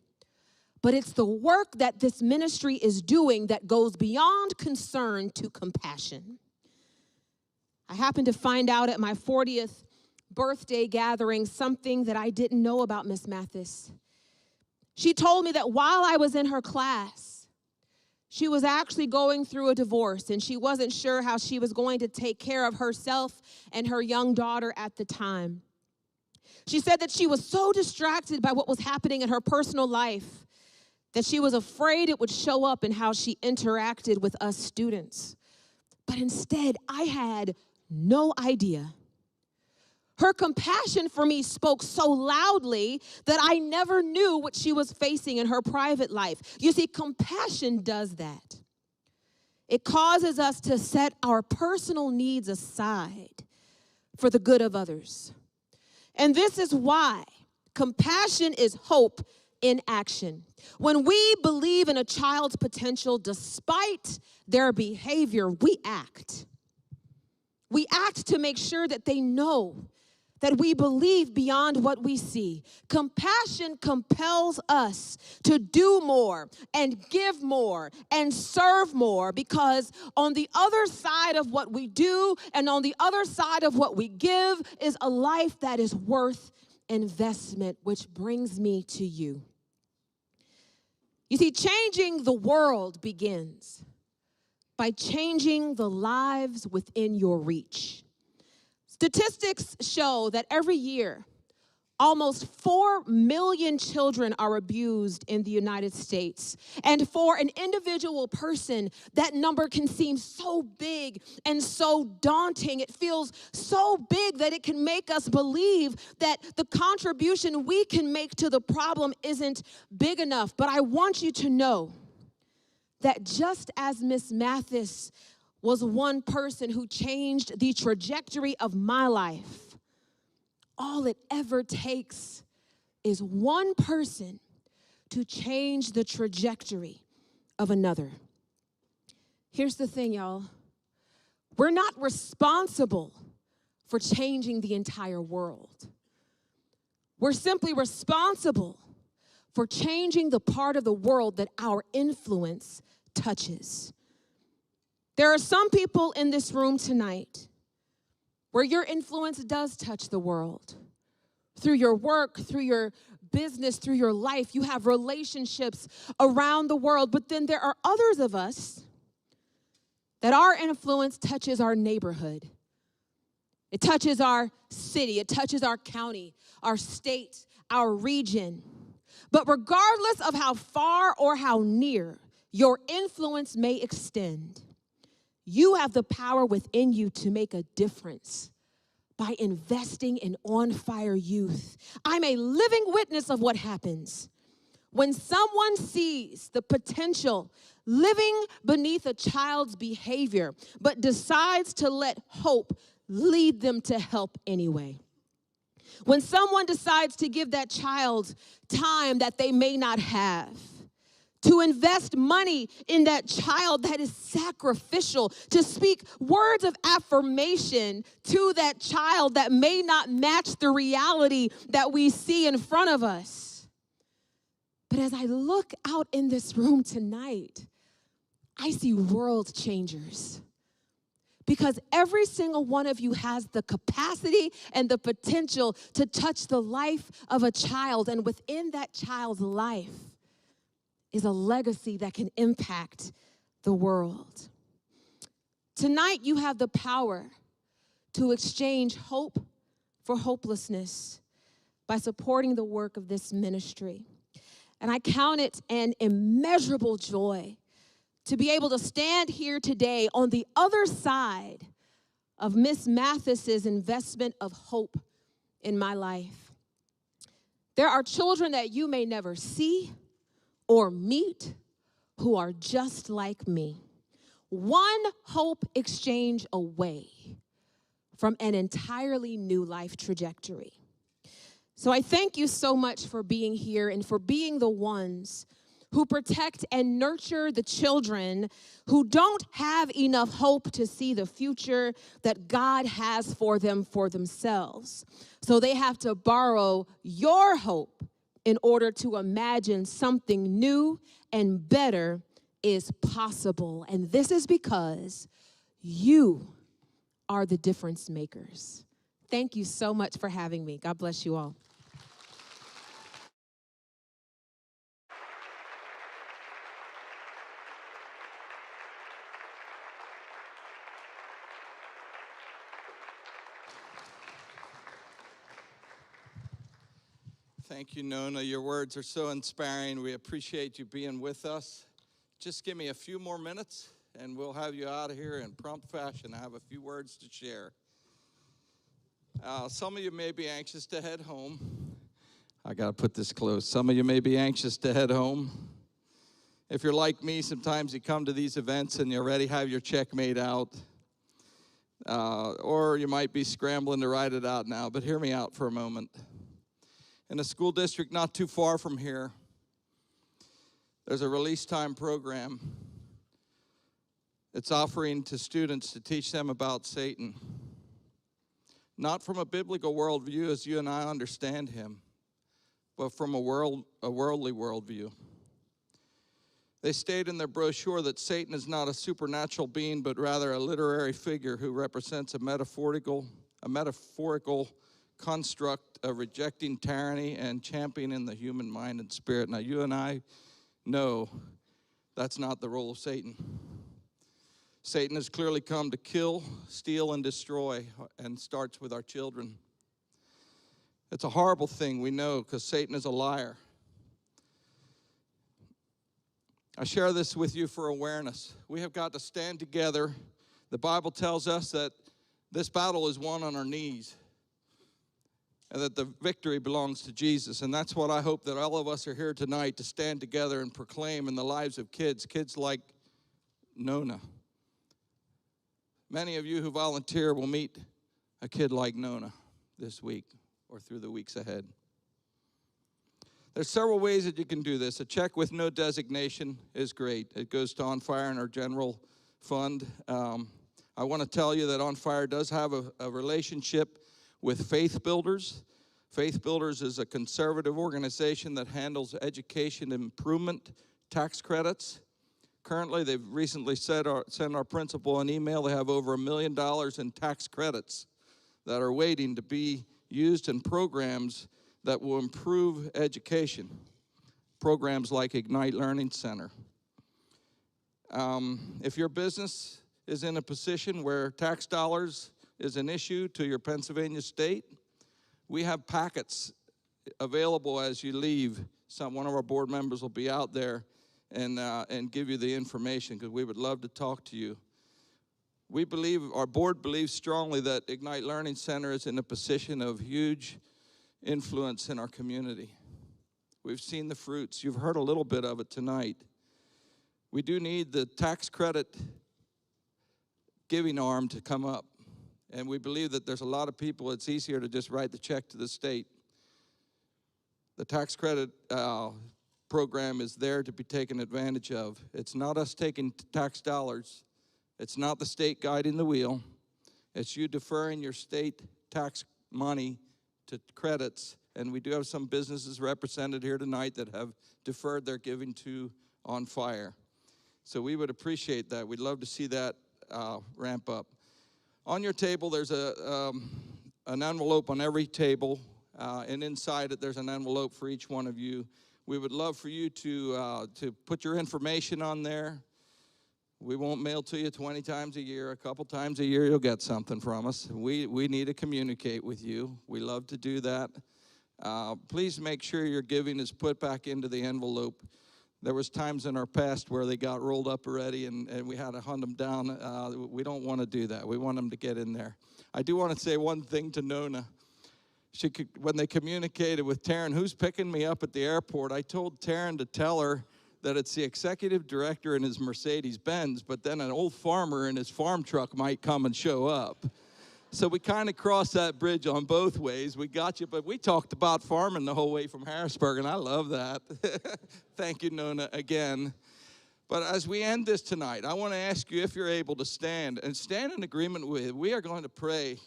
But it's the work that this ministry is doing that goes beyond concern to compassion. I happened to find out at my 40th birthday gathering something that I didn't know about Miss Mathis. She told me that while I was in her class, she was actually going through a divorce, and she wasn't sure how she was going to take care of herself and her young daughter at the time. She said that she was so distracted by what was happening in her personal life that she was afraid it would show up in how she interacted with us students. But instead, I had no idea. Her compassion for me spoke so loudly that I never knew what she was facing in her private life. You see, compassion does that. It causes us to set our personal needs aside for the good of others. And this is why compassion is hope in action. When we believe in a child's potential despite their behavior, we act. We act to make sure that they know that we believe beyond what we see. Compassion compels us to do more and give more and serve more, because on the other side of what we do and on the other side of what we give is a life that is worth investment, which brings me to you. You see, changing the world begins by changing the lives within your reach. Statistics show that every year, Almost 4 million children are abused in the United States. And for an individual person, that number can seem so big and so daunting. It feels so big that it can make us believe that the contribution we can make to the problem isn't big enough. But I want you to know that just as Miss Mathis was one person who changed the trajectory of my life, all it ever takes is one person to change the trajectory of another. Here's the thing, y'all. We're not responsible for changing the entire world. We're simply responsible for changing the part of the world that our influence touches. There are some people in this room tonight where your influence does touch the world. Through your work, through your business, through your life, you have relationships around the world. But then there are others of us that our influence touches our neighborhood. It touches our city, it touches our county, our state, our region. But regardless of how far or how near your influence may extend, you have the power within you to make a difference by investing in OnFire youth. I'm a living witness of what happens when someone sees the potential living beneath a child's behavior, but decides to let hope lead them to help anyway. When someone decides to give that child time that they may not have, to invest money in that child that is sacrificial, to speak words of affirmation to that child that may not match the reality that we see in front of us. But as I look out in this room tonight, I see world changers. Because every single one of you has the capacity and the potential to touch the life of a child, and within that child's life is a legacy that can impact the world. Tonight, you have the power to exchange hope for hopelessness by supporting the work of this ministry. And I count it an immeasurable joy to be able to stand here today on the other side of Miss Mathis's investment of hope in my life. There are children that you may never see or meet who are just like me. One hope exchange away from an entirely new life trajectory. So I thank you so much for being here and for being the ones who protect and nurture the children who don't have enough hope to see the future that God has for them for themselves. So they have to borrow your hope in order to imagine something new and better is possible. And this is because you are the difference makers. Thank you so much for having me. God bless you all. Thank you, Nona. Your words are so inspiring. We appreciate you being with us. Just give me a few more minutes, and we'll have you out of here in prompt fashion. I have a few words to share. Some of you may be anxious to head home. I got to put this close. Some of you may be anxious to head home. If you're like me, sometimes you come to these events and you already have your check made out. Or you might be scrambling to write it out now, but hear me out for a moment. In a school district not too far from here, there's a release time program. It's offering to students to teach them about Satan. Not from a biblical worldview as you and I understand him, but from a worldly worldview. They state in their brochure that Satan is not a supernatural being, but rather a literary figure who represents a metaphorical construct of rejecting tyranny and championing the human mind and spirit. Now, you and I know that's not the role of Satan. Satan has clearly come to kill, steal, and destroy, and starts with our children. It's a horrible thing, we know, because Satan is a liar. I share this with you for awareness. We have got to stand together. The Bible tells us that this battle is won on our knees, and that the victory belongs to Jesus. And that's what I hope that all of us are here tonight to stand together and proclaim in the lives of kids like Nona. Many of you who volunteer will meet a kid like Nona this week or through the weeks ahead. There's several ways that you can do this. A check with no designation is great. It goes to OnFire and our general fund. I want to tell you that OnFire does have a relationship with Faith Builders. Faith Builders is a conservative organization that handles education improvement tax credits. Currently, they've recently sent our principal an email. They have over $1 million in tax credits that are waiting to be used in programs that will improve education. Programs like Ignite Learning Center. If your business is in a position where tax dollars is an issue to your Pennsylvania state, we have packets available as you leave. One of our board members will be out there and give you the information, because we would love to talk to you. Our board believes strongly that Ignite Learning Center is in a position of huge influence in our community. We've seen the fruits. You've heard a little bit of it tonight. We do need the tax credit giving arm to come up. And we believe that there's a lot of people, it's easier to just write the check to the state. The tax credit program is there to be taken advantage of. It's not us taking tax dollars. It's not the state guiding the wheel. It's you deferring your state tax money to credits. And we do have some businesses represented here tonight that have deferred their giving to OnFire. So we would appreciate that. We'd love to see that ramp up. On your table, there's an envelope on every table, and inside it, there's an envelope for each one of you. We would love for you to put your information on there. We won't mail to you 20 times a year. A couple times a year, you'll get something from us. We need to communicate with you. We love to do that. Please make sure your giving is put back into the envelope. There was times in our past where they got rolled up already and we had to hunt them down. We don't want to do that. We want them to get in there. I do want to say one thing to Nona. When they communicated with Taryn, who's picking me up at the airport, I told Taryn to tell her that it's the executive director in his Mercedes-Benz, but then an old farmer in his farm truck might come and show up. So we kind of crossed that bridge on both ways. We got you, but we talked about farming the whole way from Harrisburg, and I love that. Thank you, Nona, again. But as we end this tonight, I want to ask you if you're able to stand in agreement with. We are going to pray.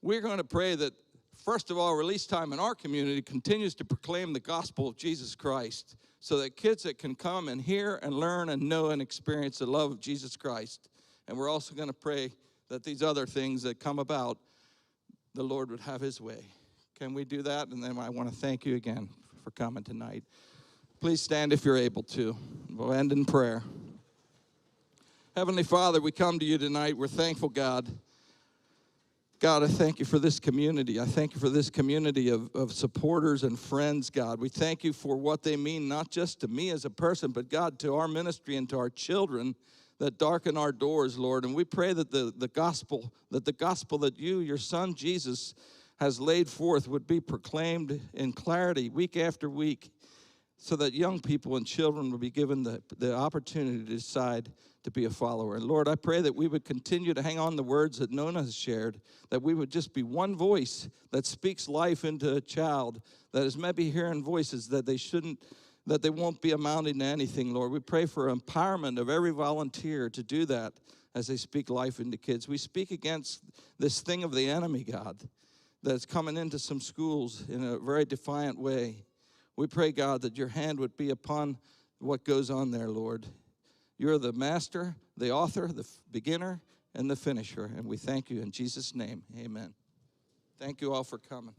We're going to pray that, first of all, Release Time in our community continues to proclaim the gospel of Jesus Christ, so that kids that can come and hear and learn and know and experience the love of Jesus Christ. And we're also going to pray that these other things that come about, the Lord would have his way. Can we do that? And then I want to thank you again for coming tonight. Please stand if you're able to. We'll end in prayer. Heavenly Father, we come to you tonight. We're thankful, God. God, I thank you for this community. I thank you for this community of supporters and friends, God. We thank you for what they mean, not just to me as a person, but, God, to our ministry and to our children that darken our doors, Lord. And we pray that the gospel that you, your Son, Jesus, has laid forth would be proclaimed in clarity week after week, so that young people and children will be given the opportunity to decide to be a follower. And Lord, I pray that we would continue to hang on the words that Nona has shared, that we would just be one voice that speaks life into a child that is maybe hearing voices that they won't be amounting to anything, Lord. We pray for empowerment of every volunteer to do that as they speak life into kids. We speak against this thing of the enemy, God, that's coming into some schools in a very defiant way. We pray, God, that your hand would be upon what goes on there, Lord. You're the master, the author, the beginner, and the finisher. And we thank you in Jesus' name. Amen. Thank you all for coming.